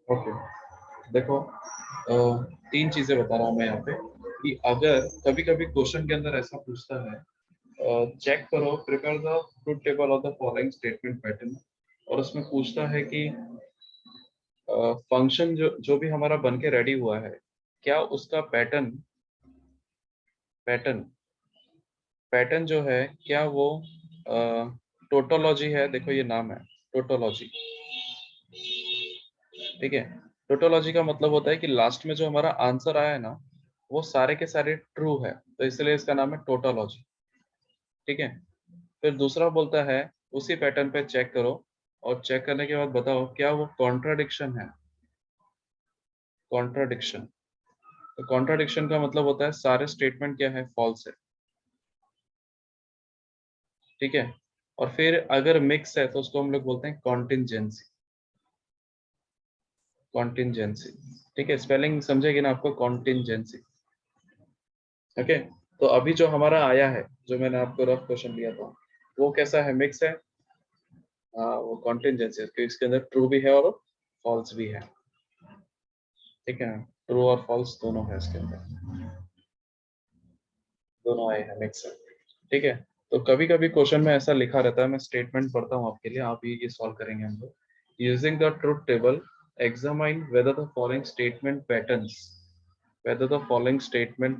Okay, देखो तीन चीजें बता रहा हूँ मैं यहाँ पे कि अगर कभी कभी क्वेश्चन के अंदर ऐसा पूछता है, चेक करो prepare the truth table of the following statement pattern, और उसमें पूछता है कि फंक्शन जो जो भी हमारा बन के रेडी हुआ है, क्या उसका पैटर्न पैटर्न पैटर्न जो है क्या वो टोटोलॉजी है। देखो ये नाम है टोटोलॉजी, ठीक है। टोटोलॉजी का मतलब होता है कि लास्ट में जो हमारा आंसर आया है ना, वो सारे के सारे ट्रू है, तो इसलिए इसका नाम है टोटोलॉजी, ठीक है। फिर दूसरा बोलता है उसी पैटर्न पे चेक करो, और चेक करने के बाद बताओ क्या वो कॉन्ट्राडिक्शन है। कॉन्ट्राडिक्शन, तो कॉन्ट्राडिक्शन का मतलब होता है सारे स्टेटमेंट क्या है, फॉल्स है, ठीक है। और फिर अगर मिक्स है तो उसको हम लोग बोलते हैं कॉन्टिंजेंसी। कॉन्टिंजेंसी, ठीक है। स्पेलिंग समझेगी ना आपको, कॉन्टिंजेंसी, ओके। तो अभी जो हमारा आया है, जो मैंने आपको रफ क्वेश्चन दिया था, वो कैसा है, मिक्स है। हाँ, वो कॉन्टिंजेंसी है क्योंकि इसके अंदर ट्रू भी है और फॉल्स भी है, ठीक है। ट्रू और फॉल्स दोनों है इसके अंदर, दोनों आए हैं, मिक्स है, ठीक है। तो कभी कभी क्वेश्चन में ऐसा लिखा रहता है, मैं स्टेटमेंट पढ़ता हूँ आपके लिए, आप ये सॉल्व करेंगे हम लोग। Using the truth table examine whether the following statement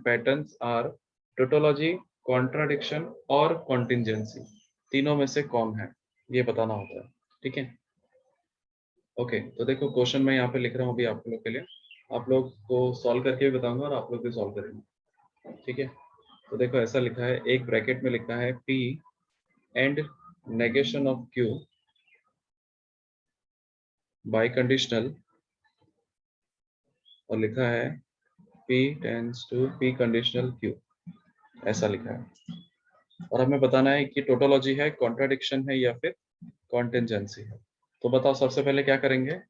patterns are tautology, contradiction और कॉन्टिंजेंसी, तीनों में से कौन है, ये बताना होता है, ठीक है। ओके, तो देखो क्वेश्चन मैं यहाँ पे लिख रहा हूँ अभी आप लोग के लिए, आप लोग को सॉल्व करके भी बताऊंगा और आप लोग भी सॉल्व करेंगे, ठीक है। तो देखो ऐसा लिखा है, एक ब्रैकेट में लिखा है P and negation of Q biconditional, और लिखा है P tends to P conditional Q, ऐसा लिखा है। और हमें बताना है कि टोटोलॉजी है, कॉन्ट्राडिक्शन है या फिर कॉन्टिंजेंसी है। तो बताओ सबसे पहले क्या करेंगे,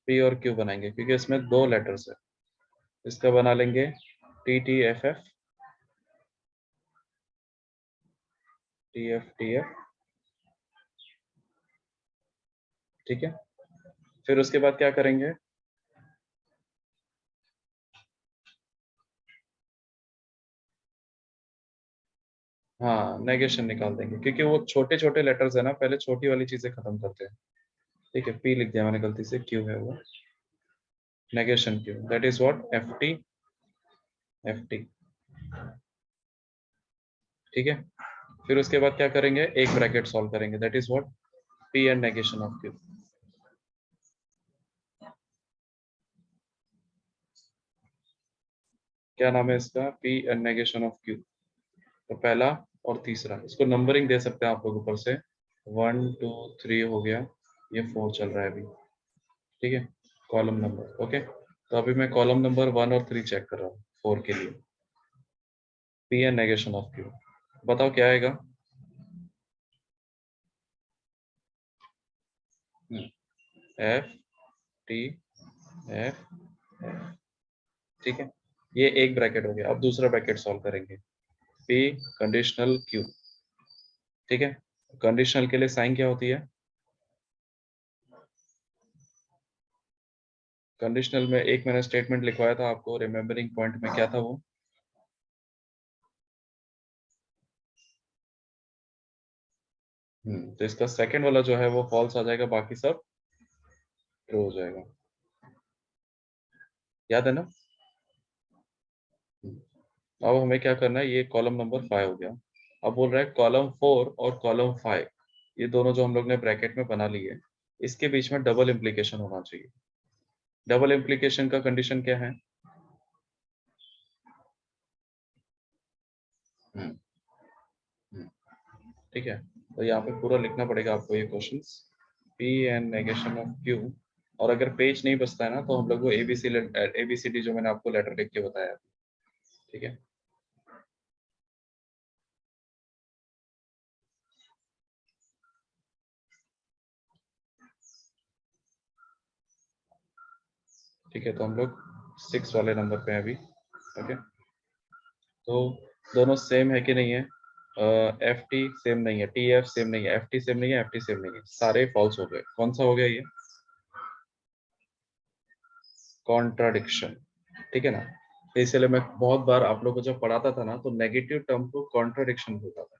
P और Q बनाएंगे क्योंकि इसमें दो लेटर्स है। इसका बना लेंगे TTFF, TFTF, ठीक है। फिर उसके बाद क्या करेंगे, हाँ नेगेशन निकाल देंगे क्योंकि वो छोटे छोटे लेटर्स है ना, पहले छोटी वाली चीजें खत्म करते हैं, ठीक है। P लिख दिया मैंने गलती से, Q है वो, negation Q, that is what, FT, ठीक है। फिर उसके बाद क्या करेंगे, एक ब्रैकेट सॉल्व करेंगे, that is what, P and negation of Q। क्या नाम है इसका, P and negation of Q। तो पहला और तीसरा, इसको नंबरिंग दे सकते हैं आप लोग ऊपर से, 1 2 3 हो गया, ये 4 चल रहा है अभी, ठीक है। Column number, okay. तो अभी मैं कॉलम नंबर 1 और 3 चेक कर रहा हूँ 4 के लिए, P and negation of Q, बताओ क्या आएगा। FTF, ठीक है। ये एक ब्रैकेट हो गया, अब दूसरा ब्रैकेट सॉल्व करेंगे, P कंडीशनल Q, ठीक है। कंडीशनल के लिए साइन क्या होती है, कंडीशनल में एक मैंने स्टेटमेंट लिखवाया था आपको, रिमेम्बरिंग पॉइंट में क्या था वो, तो इसका सेकंड वाला जो है वो फॉल्स आ जाएगा, बाकी सब ट्रू हो जाएगा, याद है ना। अब हमें क्या करना है, ये कॉलम नंबर 5 हो गया। अब बोल रहा है कॉलम 4 और कॉलम 5, ये दोनों जो हम लोग ने ब्रैकेट में बना ली है, इसके बीच में डबल इम्प्लीकेशन होना चाहिए। डबल इम्प्लीकेशन का कंडीशन क्या है, हम्म, हम्म, ठीक है। तो यहाँ पे पूरा लिखना पड़ेगा आपको ये questions, P and negation of Q। और अगर पेज नहीं बचता है ना, तो हम लोग वो ABCD जो मैंने आपको लेटर लिख के बताया, ठीक है। ठीक है, तो हम लोग 6 वाले नंबर पे हैं अभी, ओके। तो दोनों सेम है कि नहीं है, FT सेम नहीं है, TF सेम नहीं है, FT सेम नहीं है, FT सेम नहीं है, सारे फॉल्स हो गए। कौन सा हो गया ये, कॉन्ट्राडिक्शन, ठीक है ना। तो इसलिए मैं बहुत बार आप लोगों को जब पढ़ाता था ना तो नेगेटिव टर्म को कॉन्ट्राडिक्शन बोलता था।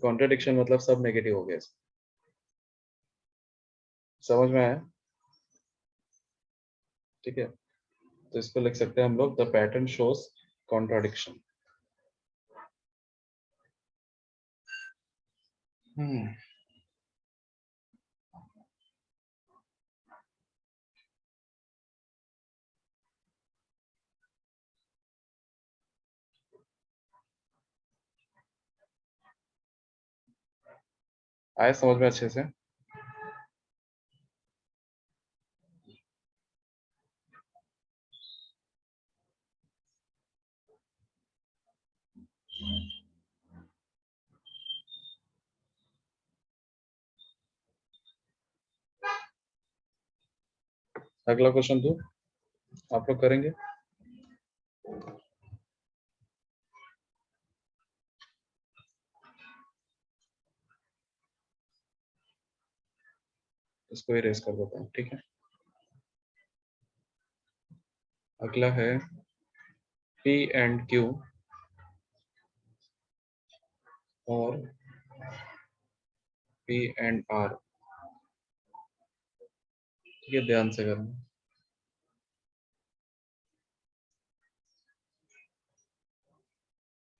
कॉन्ट्राडिक्शन मतलब सब नेगेटिव हो गया, समझ में आया? ठीक है, तो इसको लिख सकते हैं हम लोग, द पैटर्न शोज कॉन्ट्राडिक्शन। आया समझ में अच्छे से? अगला क्वेश्चन दो, आप लोग करेंगे? इसको इरेज कर देता हूँ, ठीक है। अगला है पी एंड क्यू और पी एंड आर, ठीक है, ध्यान से करना।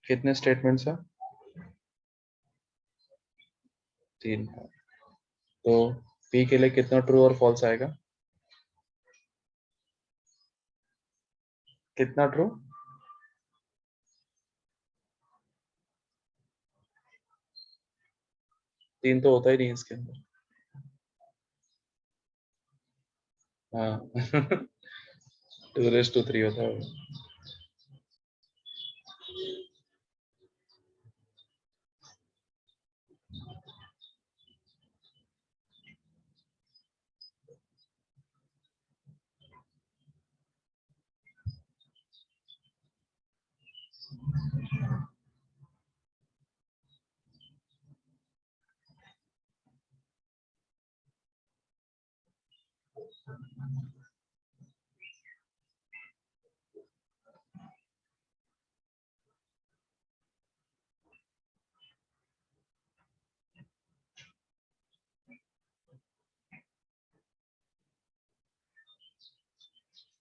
कितने स्टेटमेंट्स हैं? 3 है। तो पी के लिए कितना ट्रू और फॉल्स आएगा? कितना ट्रू? 3 तो होता ही नहीं इसके अंदर। हाँ 2:3 होता है।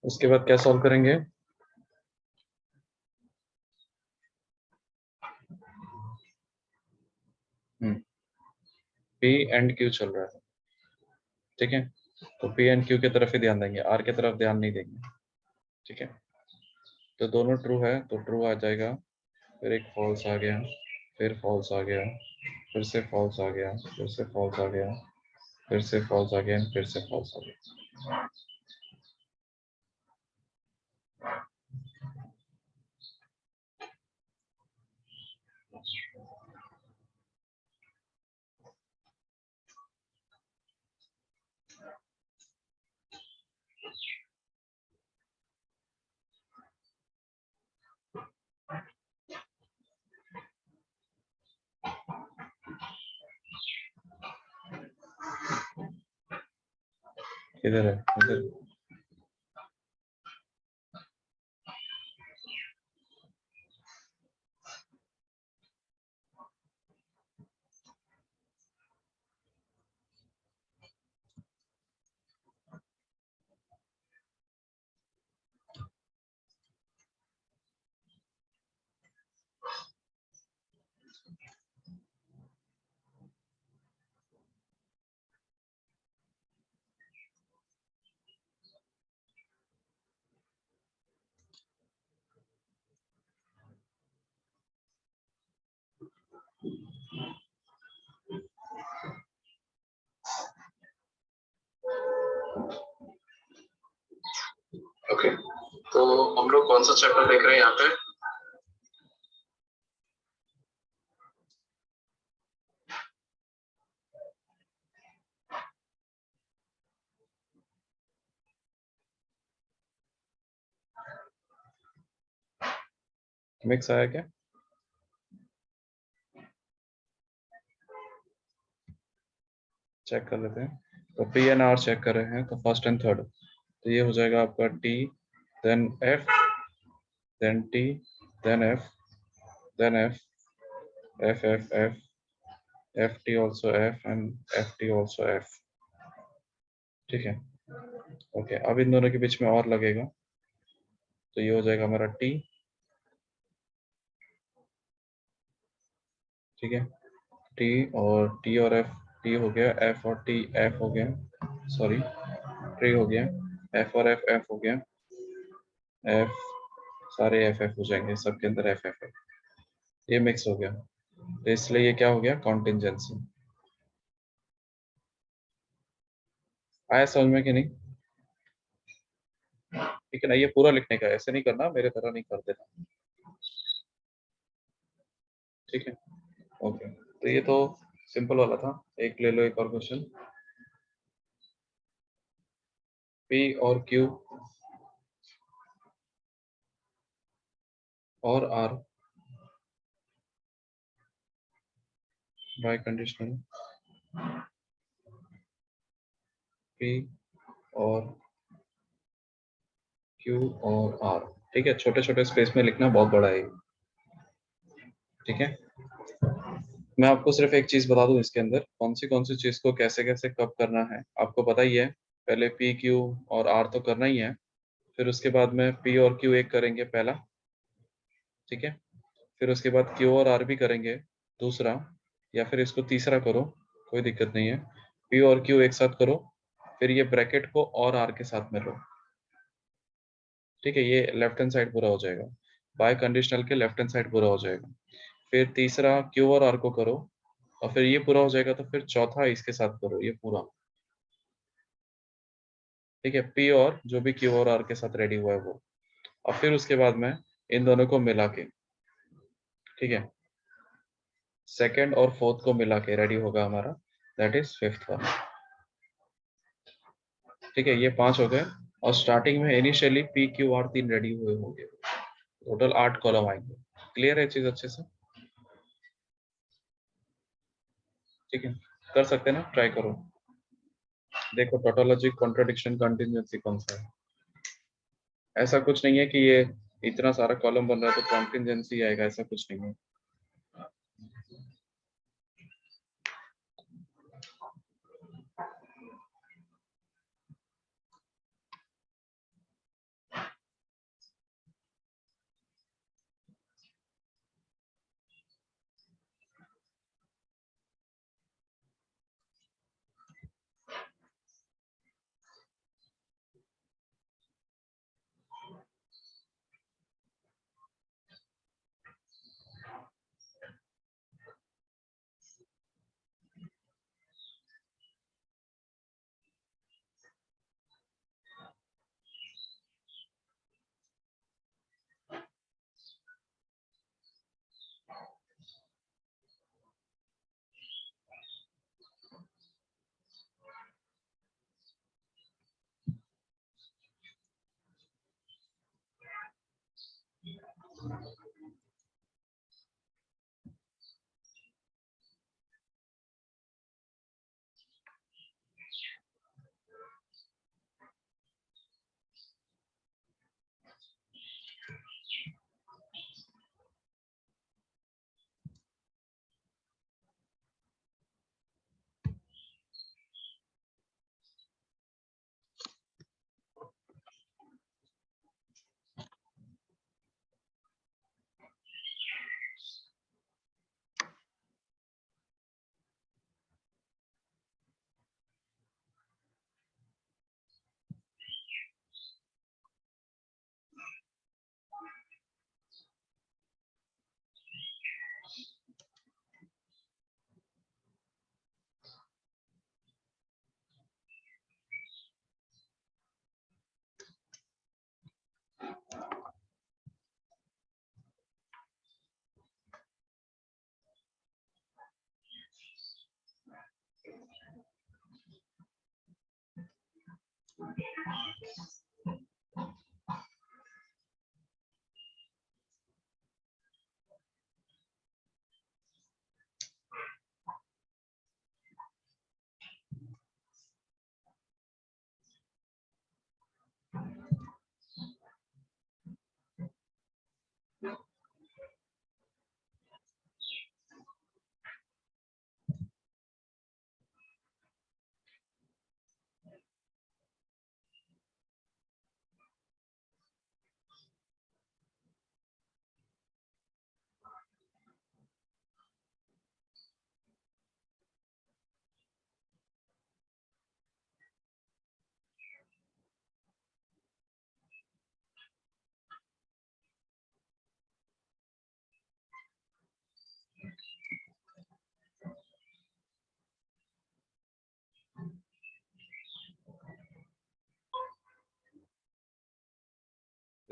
उसके बाद क्या सॉल्व करेंगे? पी एंड क्यू चल रहा है, ठीक है, तो पी एंड क्यू की तरफ ही ध्यान देंगे, आर की तरफ ध्यान नहीं देंगे, ठीक है। तो दोनों ट्रू है तो ट्रू आ जाएगा, फिर एक फॉल्स आ गया, फिर फॉल्स आ गया, फिर से फॉल्स आ गया, फिर से फॉल्स आ गया, फिर से फॉल्स आ गया, फिर से फॉल्स आ गया। किधर है? इधर। ओके, तो हम लोग कौन सा चैप्टर देख रहे हैं यहाँ पे? मिक्स आया क्या? चेक कर लेते हैं। तो पी एन आर चेक कर रहे हैं, तो फर्स्ट एंड थर्ड तो ये हो जाएगा आपका T, then F, then T, then F, then F, F, F, F, FT also F and FT also F। ठीक है, ओके। अब इन दोनों के बीच में और लगेगा, तो ये हो जाएगा हमारा T। ठीक है, T और T और F, T हो गया, F और T F हो गया, सॉरी T हो गया, F और F F हो गया, F सारे F F हो जाएंगे, सबके अंदर F F है, ये मिक्स हो गया, तो इसलिए ये क्या हो गया, कॉन्टिंजेंसी। आया समझ में कि नहीं? ठीक है ना, ये पूरा लिखने का, ऐसे नहीं करना, मेरे तरह नहीं कर देना। ठीक है, ओके। तो ये तो सिंपल वाला था। एक ले लो, एक और क्वेश्चन। P और Q और R बाय कंडीशनल P और Q और R। ठीक है, छोटे छोटे स्पेस में लिखना, बहुत बड़ा है ये। ठीक है, मैं आपको सिर्फ एक चीज बता दूं, इसके अंदर कौन सी चीज को कैसे कैसे कब करना है आपको पता ही है। पहले P Q और R तो करना ही है, फिर उसके बाद में P और Q एक करेंगे पहला। ठीक है, फिर उसके बाद Q और R भी करेंगे दूसरा, या फिर इसको तीसरा करो, कोई दिक्कत नहीं है। P और Q एक साथ करो, फिर ये ब्रैकेट को और R के साथ में लो। ठीक है, ये लेफ्ट हैंड साइड पूरा हो जाएगा, बाय कंडीशनल के लेफ्ट हैंड साइड पूरा हो जाएगा। फिर तीसरा Q और R को करो, और फिर ये पूरा हो जाएगा, तो फिर चौथा इसके साथ करो ये पूरा। ठीक है, P और जो भी Q और R के साथ रेडी हुआ है वो, और फिर उसके बाद में इन दोनों को मिला के, ठीक है, सेकेंड और फोर्थ को मिला के रेडी होगा हमारा, दैट इज फिफ्थ वन। ठीक है, ये 5 हो गए, और स्टार्टिंग में initially P Q R 3 ready हुए होंगे, टोटल 8 कॉलम आएंगे। क्लियर है चीज अच्छे से? ठीक है, कर सकते हैं ना, ट्राई करो। देखो टोटोलॉजी, कॉन्ट्रडिक्शन, कंटीन्यूअसी कौन सा है। ऐसा कुछ नहीं है कि ये इतना सारा कॉलम बन रहा है तो कॉन्टिजेंसी आएगा, ऐसा कुछ नहीं है।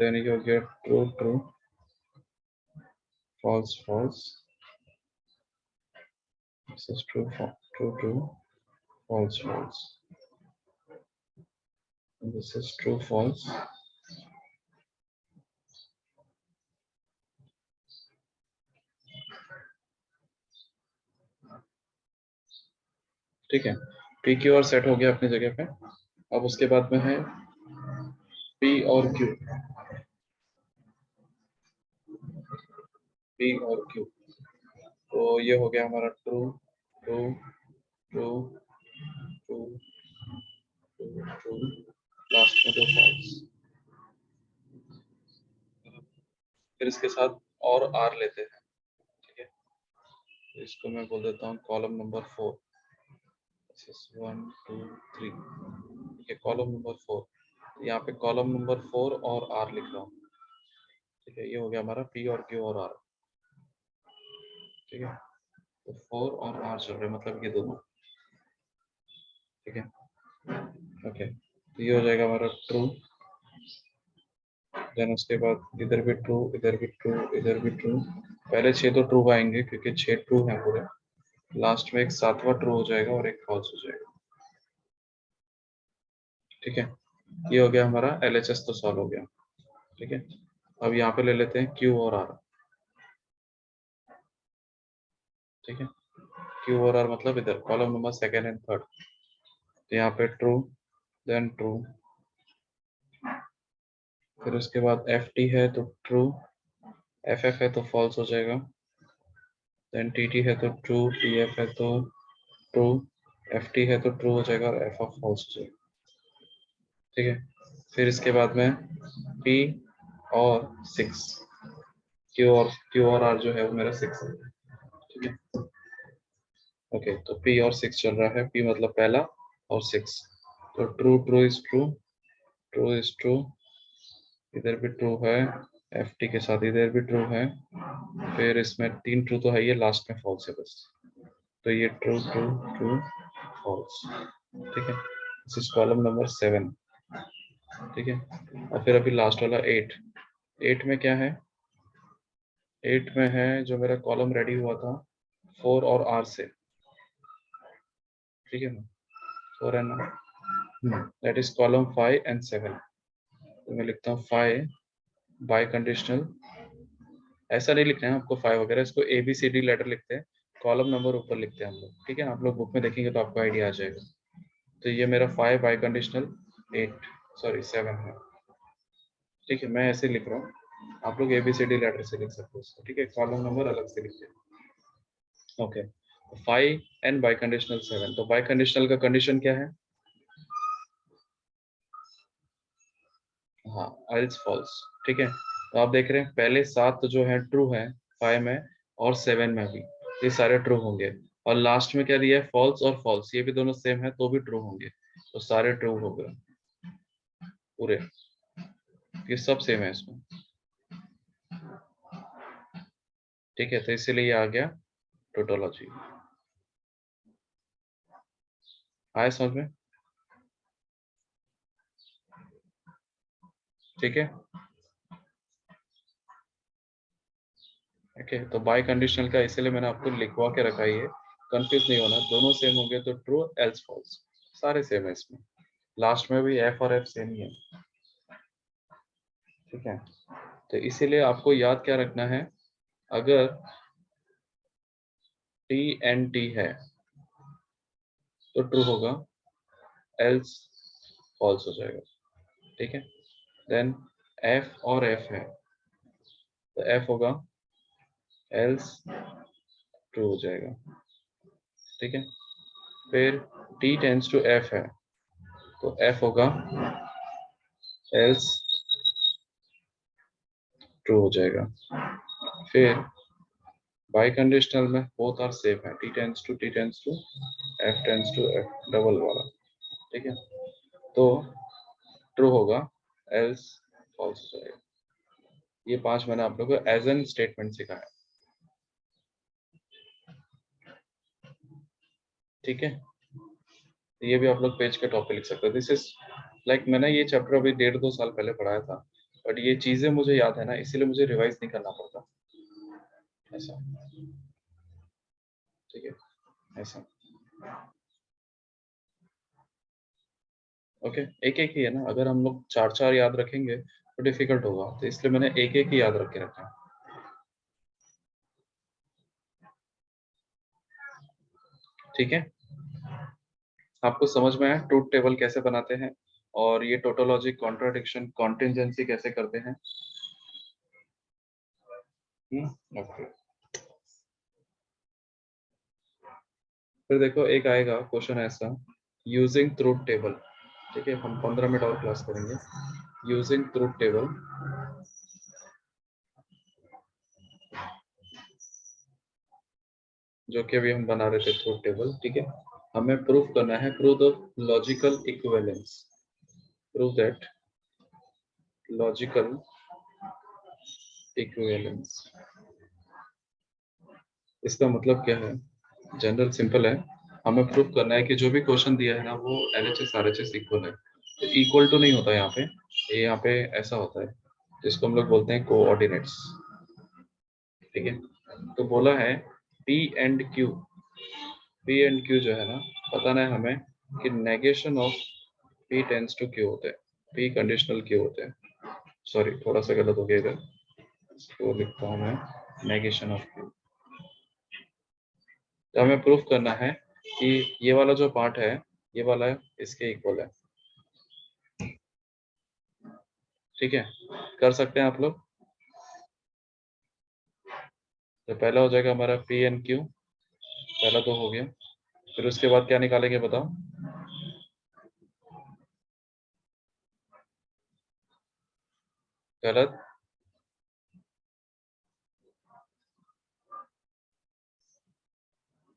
देन ये हो गया true true, false false, this is true true true, false false, this is true false, ठीक है। पी क्यू और सेट हो गया अपनी जगह पे। अब उसके बाद में है पी और क्यू, पी और क्यू। तो ये हो गया हमारा true true true true true true, last में दो फॉल्स। फिर इसके साथ और आर लेते हैं, ठीक है। तो इसको मैं बोल देता हूँ कॉलम नंबर 4, 1 2 3, ठीक है। कॉलम नंबर 4, यहाँ पे कॉलम नंबर 4 और आर लिख रहा हूँ, ठीक है। ये हो गया हमारा पी और क्यू और आर, ठीक है। तो 4 और आर चल रहे हैं, मतलब ये दोनों, ठीक है। ओके, तो ये हो जाएगा हमारा ट्रू। देन उसके बाद इधर भी ट्रू, इधर भी ट्रू, इधर भी ट्रू। पहले 6 तो ट्रू आएंगे क्योंकि 6 ट्रू हैं पूरे। लास्ट में एक 7वां ट्रू हो जाएगा और एक फॉल्स हो जाएगा, ठीक है। ये हो गया हमारा LHS, तो सॉल्व हो गया, ठीक है। अब यहाँ पे ले लेते हैं क्यू और आर, ठीक है। क्यू और आर मतलब इधर column number 2nd and 3rd। तो यहाँ पे ट्रू, देन ट्रू, फिर उसके बाद FT है तो ट्रू, FF है तो फॉल्स हो जाएगा, देन TT है तो ट्रू, TF है तो ट्रू, FT है तो ट्रू हो जाएगा और FF फॉल्स हो जाएगा, ठीक है। फिर इसके बाद में P और 6, क्यू और आर जो है वो मेरा 6 है, ठीक है। ओके, तो P और 6 चल रहा है, P मतलब पहला और 6। तो true true is true, true is true, इधर भी ट्रू है, FT के साथ इधर भी ट्रू है। फिर इसमें 3 ट्रू तो है, ये लास्ट में फॉल्स है बस। तो ये ट्रू ट्रू ट्रू फॉल्स, ठीक है। दिस इज कॉलम नंबर 7, ठीक है। और फिर अभी लास्ट वाला 8, 8 में क्या है? 8 में है जो मेरा कॉलम रेडी हुआ था 4 और R से, ठीक है ना, 4 and that is column 5 and 7। तो मैं लिखता हूँ 5 बाय कंडीशनल, ऐसा नहीं लिखना है आपको 5 वगैरह, इसको ABCD लेटर लिखते हैं, कॉलम नंबर ऊपर लिखते हैं हम लोग, ठीक है ना। आप लोग बुक में देखेंगे तो आपको आइडिया आ जाएगा। तो ये मेरा 5 बाय कंडीशनल 7 है, ठीक है। मैं ऐसे लिख रहा हूँ, आप लोग ABCD लेटर से लिख सकते हो उसको, ठीक है। कॉलम नंबर अलग से लिखते हैं, ओके। 5 and bye conditional 7। तो बाय कंडीशनल का कंडीशन क्या है? हाँ, एल्स फॉल्स, ठीक है। तो आप देख रहे हैं पहले 7 जो है ट्रू है 5 में और 7 में भी, ये सारे ट्रू होंगे। और लास्ट में क्या दिया है? फॉल्स और फॉल्स, ये भी दोनों सेम है तो भी ट्रू होंगे। तो सारे ट्रू हो गए पूरे, ये सब सेम है इसमें, ठीक है। तो इसीलिए ये आ गया टोटोलॉजी। आए समझ में? ठीक है, ओके। तो बाय कंडीशनल का इसीलिए मैंने आपको लिखवा के रखा है, ये कंफ्यूज नहीं होना, दोनों सेम होंगे तो ट्रू एल्स फॉल्स, सारे सेम है इसमें। लास्ट में भी F और F सेम ही है, ठीक है। तो इसीलिए आपको याद क्या रखना है, अगर T एंड T है तो ट्रू होगा, एल्स फॉल्स हो जाएगा, ठीक है। देन F और F है तो F होगा, एल्स ट्रू हो जाएगा, ठीक है। फिर T टेंड्स टू F है तो F होगा, एल्स ट्रू हो जाएगा। फिर बाई कंडीशनल में बोथ आर सेम है, T tends to F tends to F double वाला, ठीक है। तो ट्रू होगा, एल्स फॉल्स हो जाएगा। ये 5 मैंने आप लोगों को एज एन स्टेटमेंट सिखाया, ठीक है। ये भी आप लोग पेज के टॉप पे लिख सकते हो। दिस इज लाइक मैंने ये चैप्टर अभी 1.5-2 साल पहले पढ़ाया था, बट ये चीजें मुझे याद है ना, इसीलिए मुझे रिवाइज नहीं करना पड़ता ऐसा। ठीक है ऐसा। ओके, एक एक ही है ना, अगर हम लोग चार चार याद रखेंगे तो डिफिकल्ट होगा, तो इसलिए मैंने एक एक ही याद रख के रखा है। ठीक है, आपको समझ में आया ट्रूथ टेबल कैसे बनाते हैं और ये टोटोलॉजी, कॉन्ट्राडिक्शन, कॉन्टिंजेंसी कैसे करते हैं? ओके। फिर देखो एक आएगा क्वेश्चन ऐसा, यूजिंग ट्रूथ टेबल। ठीक है, हम 15 मिनट और क्लास करेंगे। यूजिंग ट्रूथ टेबल, जो कि अभी हम बना रहे थे ट्रूथ टेबल। ठीक है, हमें प्रूफ करना है, prove the logical equivalence, prove that logical equivalence. इसका मतलब क्या है? जनरल सिंपल है, हमें प्रूफ करना है कि जो भी क्वेश्चन दिया है ना वो LHS RHS इक्वल है। तो इक्वल टू नहीं होता यहाँ पे, ये यहाँ पे ऐसा होता है जिसको हम लोग बोलते हैं कोऑर्डिनेट्स। ठीक है, तो बोला है P and Q, P and Q जो है ना, बताना है हमें कि negation of P tends to Q होता है, P कंडीशनल Q होता है। सॉरी, थोड़ा सा गलत हो गया इधर, इसको लिखता हूँ मैं, नेगेशन ऑफ Q। तो हमें प्रूफ करना है कि ये वाला जो पार्ट है, ये वाला इसके इक्वल है। ठीक है, कर सकते हैं आप लोग। तो पहला हो जाएगा हमारा P एंड Q, पहला तो हो गया। फिर उसके बाद क्या निकालेंगे बताओ? गलत।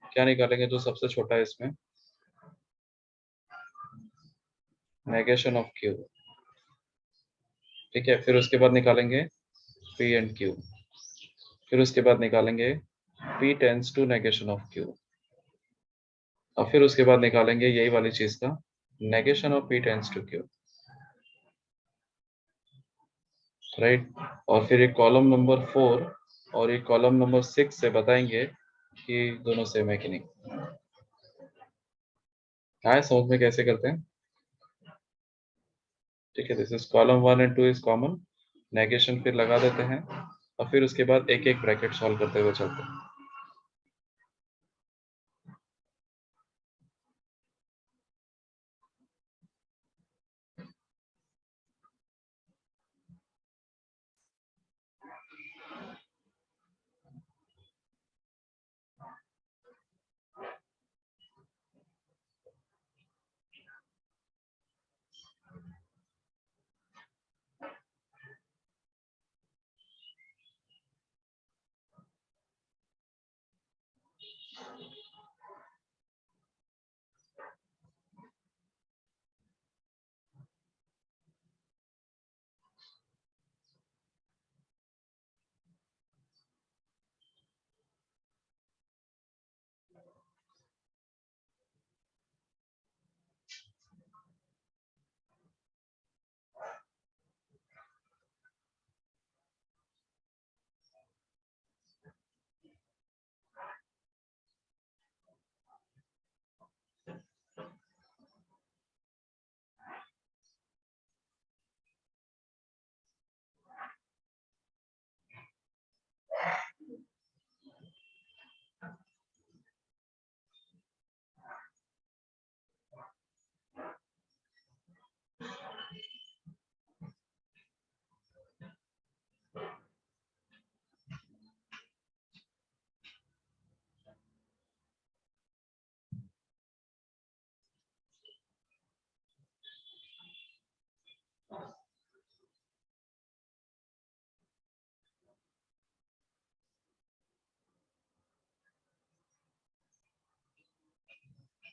क्या निकालेंगे जो सबसे छोटा है इसमें? Negation of Q। ठीक है, फिर उसके बाद निकालेंगे P एंड Q। फिर उसके बाद निकालेंगे P tends to negation of Q। और फिर उसके बाद निकालेंगे यही वाली चीज का negation of P tends to Q। Right, और फिर एक कॉलम नंबर 4 और एक कॉलम नंबर 6 से बताएंगे कि दोनों सेम है कि नहीं। आए समझ में कैसे करते हैं? ठीक है, this is column 1 and 2 is common, negation फिर लगा देते हैं और फिर उसके बाद एक एक ब्रैकेट सॉल्व करते हुए चलते हैं।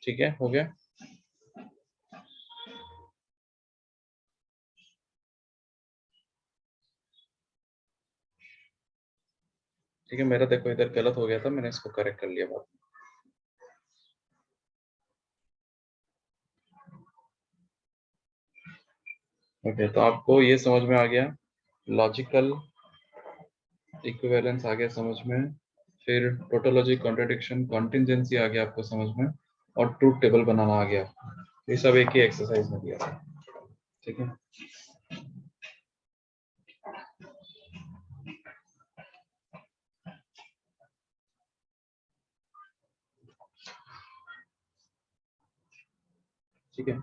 ठीक है, हो गया। ठीक है, मेरा देखो इधर गलत हो गया था, मैंने इसको करेक्ट कर लिया बाद में। ओके, तो आपको ये समझ में आ गया लॉजिकल इक्विवेलेंस आ गया समझ में, फिर टोटोलॉजी, कॉन्ट्रडिक्शन, कॉन्टिंजेंसी आ गया आपको समझ में, और ट्रूथ टेबल बनाना आ गया। ये सब एक ही एक्सरसाइज में दिया था, ठीक है। ठीक है,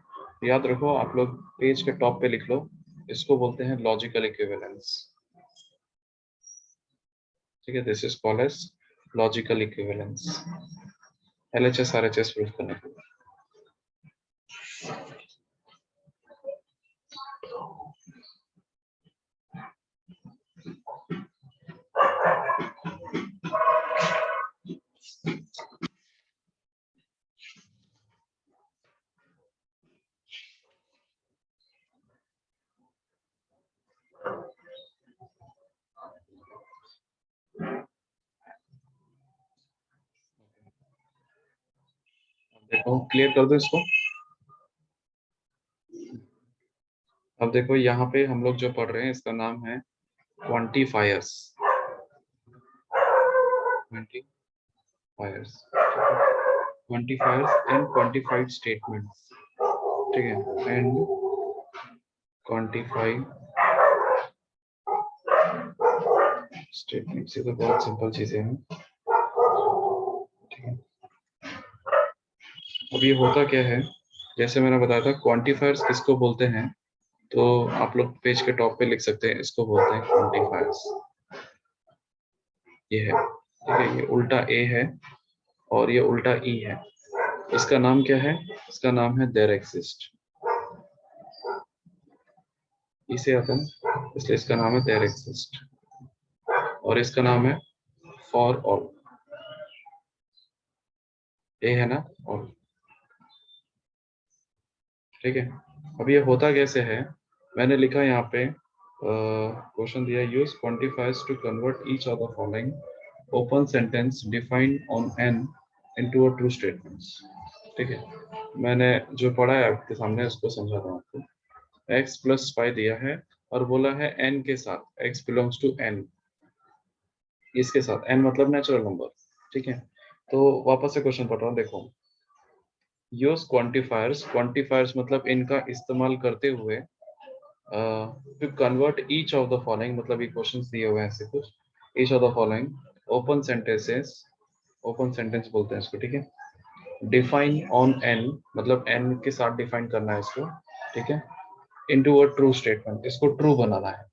याद रखो आप लोग, पेज के टॉप पे लिख लो, इसको बोलते हैं लॉजिकल इक्विवेलेंस। ठीक है, this is called as logical equivalence. LHS RHS proof करने के लिए। देखो क्लियर कर दो इसको। अब देखो यहाँ पे हम लोग जो पढ़ रहे हैं इसका नाम है quantifiers. Quantifiers and quantified statements. ठीक है, एंड क्वांटिफाइड स्टेटमेंट्स, ये तो बहुत सिंपल चीजें हैं। ठीक है, अब ये होता क्या है, जैसे मैंने बताया था क्वांटिफायर्स किसको बोलते हैं, तो आप लोग पेज के टॉप पे लिख सकते हैं, इसको बोलते हैं क्वांटिफायर्स। ये है, ठीक है, ये उल्टा ए है और ये उल्टा ई है। इसका नाम क्या है, इसका नाम है देयर एक्सिस्ट। इसे आता है, इसलिए इसका नाम है देयर एक्सिस्ट, और इसका नाम है फॉर ऑल। ए है ना, ऑल। ठीक है, अब ये होता कैसे है, मैंने लिखा यहाँ पे क्वेश्चन दिया, use quantifiers to convert each of the following open sentence defined on N into a true statements. ठीक है, मैंने जो पढ़ा है आपके सामने उसको समझाता हूँ आपको। x प्लस फाइव दिया है और बोला है n के साथ, x बिलोंग्स टू n, इसके साथ n मतलब नेचुरल नंबर। ठीक है, तो वापस से क्वेश्चन पढ़ रहा हूँ, देखो। यूज क्वांटिफायर्स, क्वांटिफायर्स मतलब इनका इस्तेमाल करते हुए to convert each of the following, मतलब ये क्वेश्चंस दिए हुए हैं ऐसे कुछ, each of the following open sentences, open sentence बोलते हैं इसको। ठीक है, डिफाइन ऑन n, मतलब n के साथ डिफाइन करना है इसको। ठीक है, इनटू अ ट्रू स्टेटमेंट, इसको ट्रू बनाना है,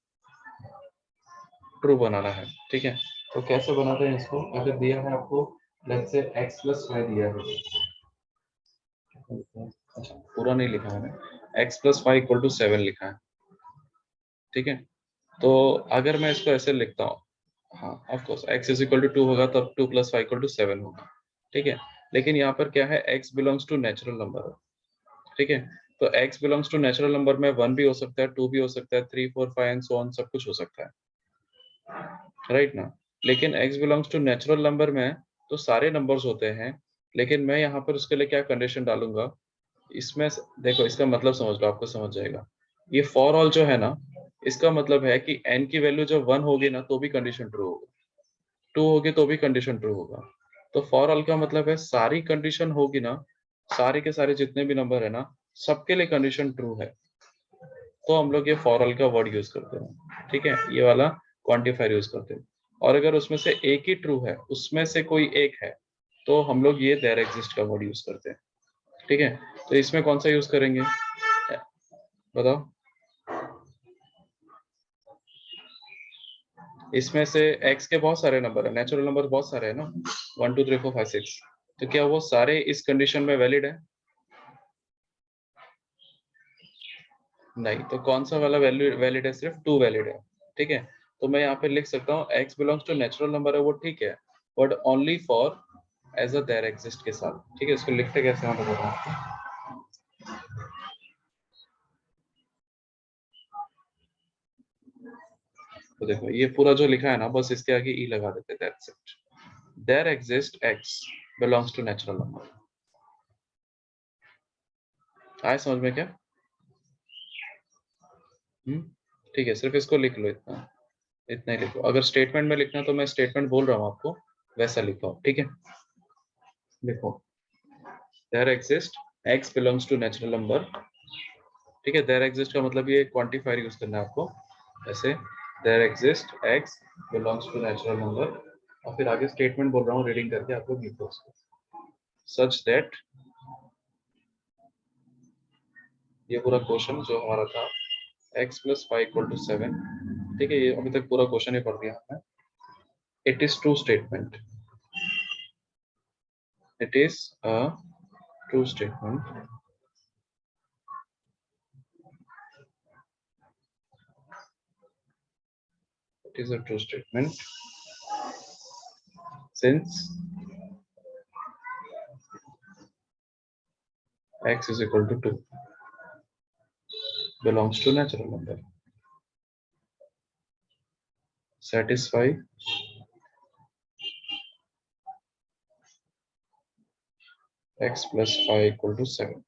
ट्रू बनाना है। ठीक है, तो कैसे बनाते हैं इसको, अगर दिया है आपको, let's say x plus five दिया है, अच्छा पूरा नहीं लिखा है मैंने, x plus five equal to 7 लिखा है। ठीक है, तो अगर मैं इसको ऐसे लिखता हूँ, हाँ of course x is equal to 2 होगा तब 2 प्लस 5 इक्वल टू 7 होगा। ठीक है, लेकिन यहाँ पर क्या है, x belongs to natural number है। ठीक है, तो x belongs to natural number में 1 भी हो सकता है, 2 भी हो सकता है, 3 4 5 एंड सो ऑन, सब कुछ हो सकता है, राइट ना। लेकिन x belongs to natural number में तो सारे नंबर्स होते हैं, लेकिन मैं यहाँ पर उसके लिए क्या कंडीशन डालूंगा, इसमें देखो इसका मतलब समझ लो, आपको समझ जाएगा। ये फॉर ऑल जो है ना, इसका मतलब है कि n की वैल्यू जब 1 होगी ना तो भी कंडीशन ट्रू होगा, 2 होगी तो भी कंडीशन ट्रू होगा। तो फॉर ऑल का मतलब है सारी कंडीशन होगी ना, सारे के सारे जितने भी नंबर है ना, सबके लिए कंडीशन ट्रू है, तो हम लोग ये फॉर ऑल का वर्ड यूज करते हैं। ठीक है, ये वाला क्वांटिफायर यूज करते हैं। और अगर उसमें से एक ही ट्रू है, उसमें से कोई एक है, तो हम लोग ये देयर एग्जिस्ट का वर्ड यूज करते हैं। ठीक है, तो इसमें कौन सा यूज करेंगे बताओ। इसमें से x के बहुत सारे नंबर है, नेचुरल नंबर बहुत सारे है ना, 1 2 3 4 5 6, तो क्या वो सारे इस कंडीशन में वैलिड है? नहीं, तो कौन सा वाला वैल्यू वैलिड है, सिर्फ 2 वैलिड है। ठीक है, तो मैं यहाँ पे लिख सकता हूँ x belongs to natural number है वो, ठीक है, but only for as a there exist के साथ। ठीक है, इसको लिखते कैसे मैं बताता हूँ। तो देखो ये पूरा जो लिखा है ना, बस इसके आगे ई लगा देते, that's it. There exist x belongs to natural number. आए समझ में क्या? ठीक है, सिर्फ इसको लिख लो, इतना इतना ही लिखो। अगर स्टेटमेंट में लिखना तो मैं स्टेटमेंट बोल रहा हूँ आपको, वैसा लिखो, ठीक है। देखो, there exist x belongs to natural number, ठीक है। देयर एग्जिस्ट का मतलब ये क्वांटिफायर यूज करना है आपको, ऐसे there exist x belongs to natural number, और फिर आगे स्टेटमेंट बोल रहा हूँ, रीडिंग करके आप लोग लिखो उसको, सच दैट, ये पूरा क्वेश्चन जो हमारा था, x प्लस 5 इक्वल टू 7, ठीक है। ये अभी तक पूरा क्वेश्चन ही पढ़ दिया हमने। It is true statement, it is a true statement it is a true statement since x is equal to 2 belongs to natural number, satisfy x plus 5 equal to 7।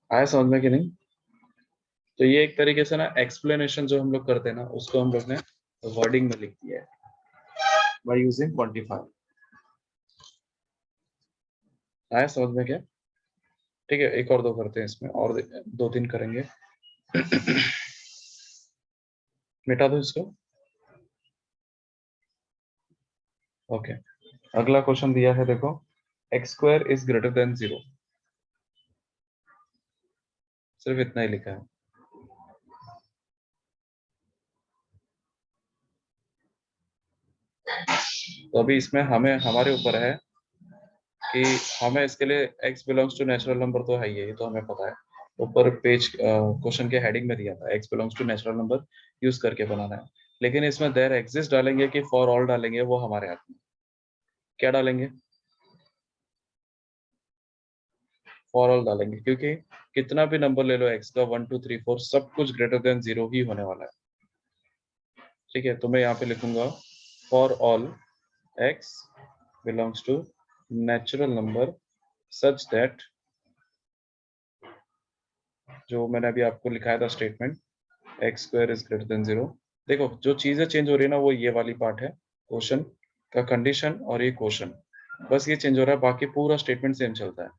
आया समझ में कि नहीं? तो ये एक तरीके से ना एक्सप्लेनेशन जो हम लोग करते हैं ना, उसको हम लोग ने वर्डिंग में लिख दिया है बाय यूजिंग क्वांटिफायर। आया समझ में क्या? ठीक है, एक और दो करते हैं इसमें, और दो तीन करेंगे। मिटा दो इसको। ओके, अगला क्वेश्चन दिया है, देखो, x square is greater than 0, सिर्फ इतना ही लिखा है। तो अभी इसमें हमें, हमारे ऊपर है कि हमें इसके लिए x belongs to natural number तो है, ये तो हमें पता है, ऊपर पेज क्वेश्चन के हेडिंग में दिया था x belongs to natural number use करके बनाना है। लेकिन इसमें देयर एग्जिस्ट डालेंगे कि फॉर ऑल डालेंगे, वो हमारे हाथ में। क्या डालेंगे? फॉर ऑल डालेंगे, क्योंकि कितना भी नंबर ले लो x का, 1 2 3 4, सब कुछ ग्रेटर देन 0 ही होने वाला है, ठीक है। तो मैं यहाँ पे लिखूंगा for all x belongs to natural number such that, जो मैंने अभी आपको लिखाया था statement, x square is greater than 0। देखो, जो चीजें चेंज हो रही है ना, वो ये वाली पार्ट है, क्वेश्चन का कंडीशन, और ये क्वेश्चन, बस ये चेंज हो रहा है, बाकी पूरा स्टेटमेंट सेम चलता है,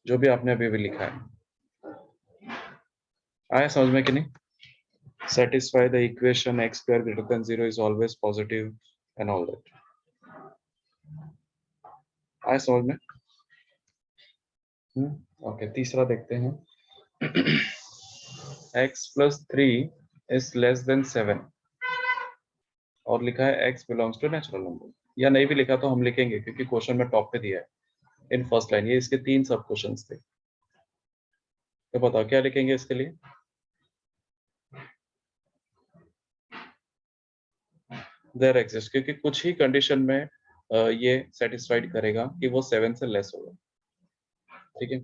जो भी आपने अभी अभी लिखा है। आया समझ में कि नहीं? Satisfy the equation x square greater than 0 is always positive and all that. आया समझ में? ओके, तीसरा देखते हैं। x plus 3 is less than 7, और लिखा है x belongs to natural number, या नहीं भी लिखा तो हम लिखेंगे, क्योंकि क्वेश्चन में टॉप पे दिया है इन फर्स्ट लाइन। ये इसके 3 सब क्वेश्चंस थे, तो बताओ क्या लिखेंगे इसके लिए? देयर एग्जिस्ट, क्योंकि कुछ ही कंडीशन में ये सेटिस्फाइड करेगा कि वो 7 से लेस होगा, ठीक है।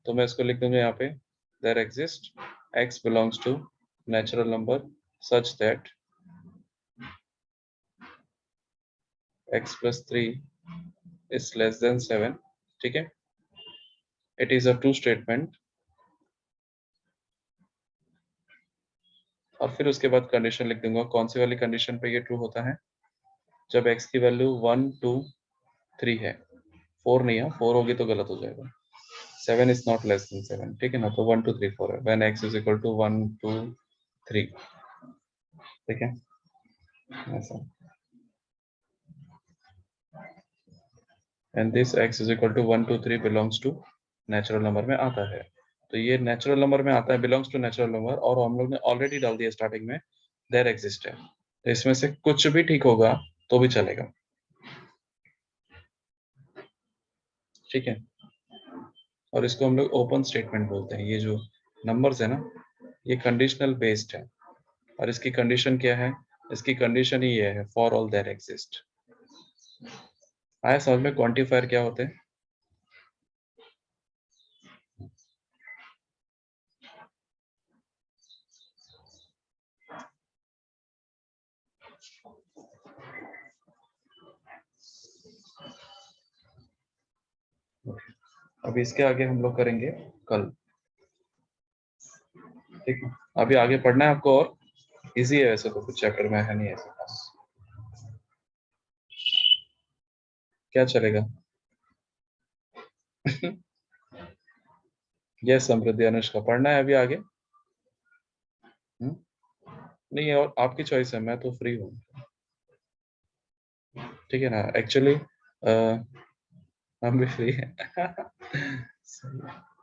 तो मैं इसको लिख दूंगा यहाँ पे, there exist x belongs to natural number such that x plus 3 is less than 7, ठीक है। It is a true statement, और फिर उसके बाद कंडीशन लिख दूंगा, कौन सी वाली कंडीशन पे ये ट्रू होता है, जब x की वैल्यू 1 2 3 है, 4 नहीं है, 4 होगी तो गलत हो जाएगा, 7 is not less than 7, ठीक है ना। तो 1 2 3 4 है, when x is equal to 1 2 3, ठीक है, ऐसा। and this x is equal to 1 2 3 belongs to natural number में आता है। तो ये नेचुरल नंबर में आता है, बिलोंग्स टू नेचुरल नंबर, और हम लोग ने ऑलरेडी डाल दिया स्टार्टिंग में, देयर एग्जिस्ट है, तो इसमें से कुछ भी ठीक होगा तो भी चलेगा, ठीक है। और इसको हम लोग ओपन स्टेटमेंट बोलते हैं। ये जो नंबर्स है ना, ये कंडीशनल बेस्ड है, और इसकी कंडीशन क्या है? इसकी कंडीशन ही ये है, फॉर ऑल देयर एग्जिस्ट। आया समझ में क्वांटिफायर क्या होते हैं? अभी इसके आगे हम लोग करेंगे कल। ठीक है, अभी आगे पढ़ना है आपको, और इजी है वैसे तो, कुछ चैप्टर में है नहीं ऐसे खास। क्या चलेगा? यस समृद्धि, अनुष्का, पढ़ना है अभी आगे? नहीं, और आपकी चॉइस है, मैं तो फ्री हूँ। ठीक है ना, एक्चुअली हम भी फ्री हैं। सही है।